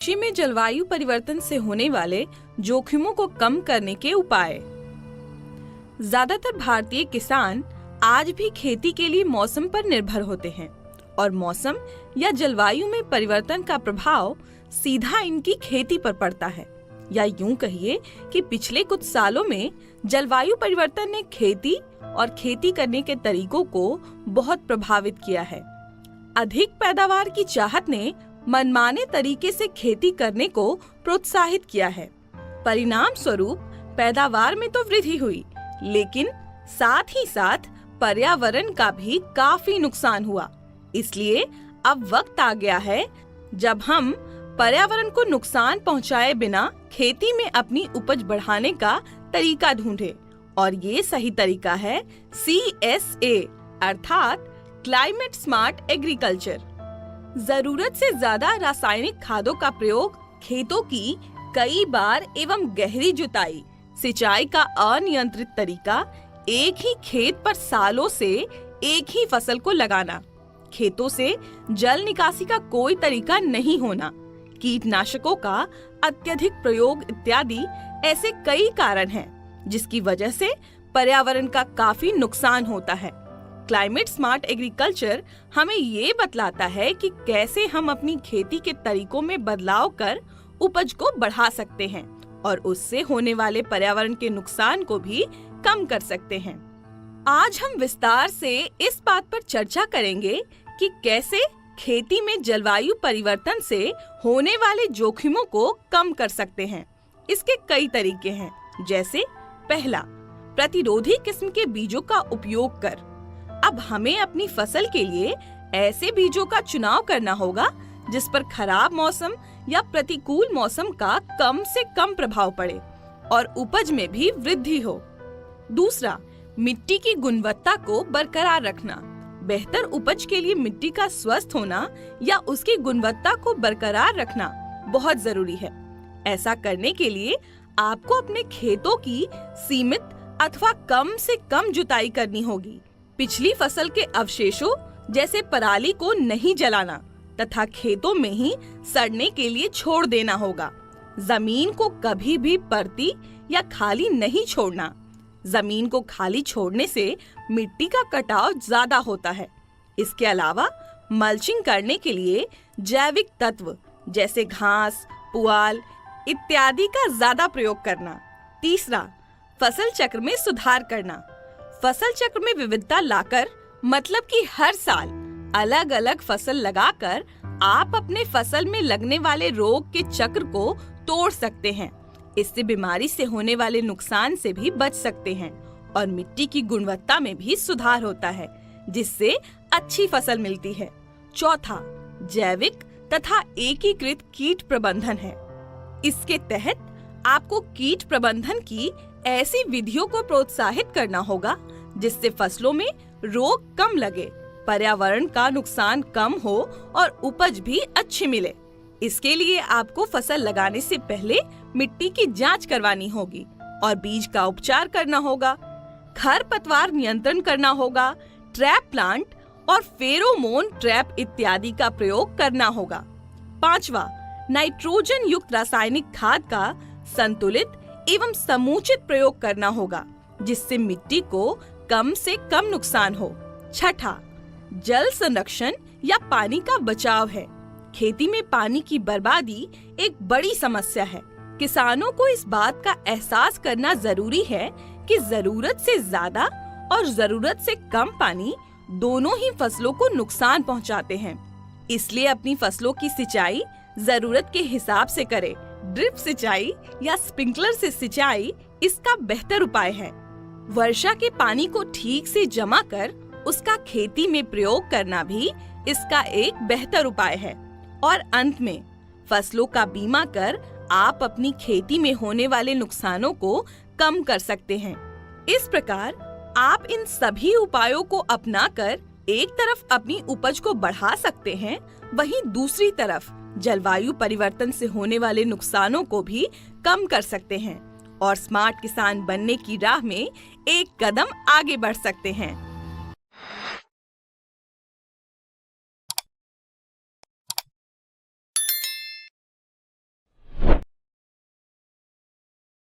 कृषि में जलवायु परिवर्तन से होने वाले जोखिमों को कम करने के उपाय। ज्यादातर भारतीय किसान आज भी खेती के लिए मौसम पर निर्भर होते हैं और मौसम या जलवायु में परिवर्तन का प्रभाव सीधा इनकी खेती पर पड़ता है। या यूं कहिए कि पिछले कुछ सालों में जलवायु परिवर्तन ने खेती और खेती करने के तरीकों को बहुत प्रभावित किया है। अधिक पैदावार की चाहत ने मनमाने तरीके से खेती करने को प्रोत्साहित किया है। परिणाम स्वरूप पैदावार में तो वृद्धि हुई, लेकिन साथ ही साथ पर्यावरण का भी काफी नुकसान हुआ। इसलिए अब वक्त आ गया है जब हम पर्यावरण को नुकसान पहुंचाए बिना खेती में अपनी उपज बढ़ाने का तरीका ढूंढे। और ये सही तरीका है CSA अर्थात क्लाइमेट स्मार्ट एग्रीकल्चर। जरूरत से ज्यादा रासायनिक खादों का प्रयोग, खेतों की कई बार एवं गहरी जुताई, सिंचाई का अनियंत्रित तरीका, एक ही खेत पर सालों से एक ही फसल को लगाना, खेतों से जल निकासी का कोई तरीका नहीं होना, कीटनाशकों का अत्यधिक प्रयोग इत्यादि ऐसे कई कारण हैं जिसकी वजह से पर्यावरण का काफी नुकसान होता है। क्लाइमेट स्मार्ट एग्रीकल्चर हमें ये बतलाता है कि कैसे हम अपनी खेती के तरीकों में बदलाव कर उपज को बढ़ा सकते हैं और उससे होने वाले पर्यावरण के नुकसान को भी कम कर सकते हैं। आज हम विस्तार से इस बात पर चर्चा करेंगे कि कैसे खेती में जलवायु परिवर्तन से होने वाले जोखिमों को कम कर सकते हैं। इसके कई तरीके हैं, जैसे पहला, प्रतिरोधी किस्म के बीजों का उपयोग कर। अब हमें अपनी फसल के लिए ऐसे बीजों का चुनाव करना होगा जिस पर खराब मौसम या प्रतिकूल मौसम का कम से कम प्रभाव पड़े और उपज में भी वृद्धि हो। दूसरा, मिट्टी की गुणवत्ता को बरकरार रखना। बेहतर उपज के लिए मिट्टी का स्वस्थ होना या उसकी गुणवत्ता को बरकरार रखना बहुत जरूरी है। ऐसा करने के लिए आपको अपने खेतों की सीमित अथवा कम से कम जुताई करनी होगी। पिछली फसल के अवशेषों जैसे पराली को नहीं जलाना तथा खेतों में ही सड़ने के लिए छोड़ देना होगा। जमीन को कभी भी परती या खाली नहीं छोड़ना। जमीन को खाली छोड़ने से मिट्टी का कटाव ज्यादा होता है। इसके अलावा मल्चिंग करने के लिए जैविक तत्व जैसे घास, पुआल इत्यादि का ज्यादा प्रयोग करना। तीसरा, फसल चक्र में सुधार करना। फसल चक्र में विविधता लाकर, मतलब कि हर साल अलग अलग फसल लगाकर आप अपने फसल में लगने वाले रोग के चक्र को तोड़ सकते हैं। इससे बीमारी से होने वाले नुकसान से भी बच सकते हैं और मिट्टी की गुणवत्ता में भी सुधार होता है, जिससे अच्छी फसल मिलती है। चौथा, जैविक तथा एकीकृत कीट प्रबंधन है। इसके तहत आपको कीट प्रबंधन की ऐसी विधियों को प्रोत्साहित करना होगा जिससे फसलों में रोग कम लगे, पर्यावरण का नुकसान कम हो और उपज भी अच्छी मिले। इसके लिए आपको फसल लगाने से पहले मिट्टी की जांच करवानी होगी और बीज का उपचार करना होगा। खरपतवार नियंत्रण करना होगा, ट्रैप प्लांट और फेरोमोन ट्रैप इत्यादि का प्रयोग करना होगा। पांचवा, नाइट्रोजन युक्त रासायनिक खाद का संतुलित एवं समुचित प्रयोग करना होगा जिससे मिट्टी को कम से कम नुकसान हो। छठा, जल संरक्षण या पानी का बचाव है। खेती में पानी की बर्बादी एक बड़ी समस्या है। किसानों को इस बात का एहसास करना जरूरी है कि जरूरत से ज्यादा और जरूरत से कम पानी दोनों ही फसलों को नुकसान पहुंचाते हैं। इसलिए अपनी फसलों की सिंचाई जरूरत के हिसाब से करें। ड्रिप सिंचाई या स्प्रिंकलर से सिंचाई इसका बेहतर उपाय है। वर्षा के पानी को ठीक से जमा कर उसका खेती में प्रयोग करना भी इसका एक बेहतर उपाय है। और अंत में, फसलों का बीमा कर आप अपनी खेती में होने वाले नुकसानों को कम कर सकते हैं। इस प्रकार आप इन सभी उपायों को अपनाकर एक तरफ अपनी उपज को बढ़ा सकते हैं, वहीं दूसरी तरफ जलवायु परिवर्तन से होने वाले नुकसानों को भी कम कर सकते हैं और स्मार्ट किसान बनने की राह में एक कदम आगे बढ़ सकते हैं।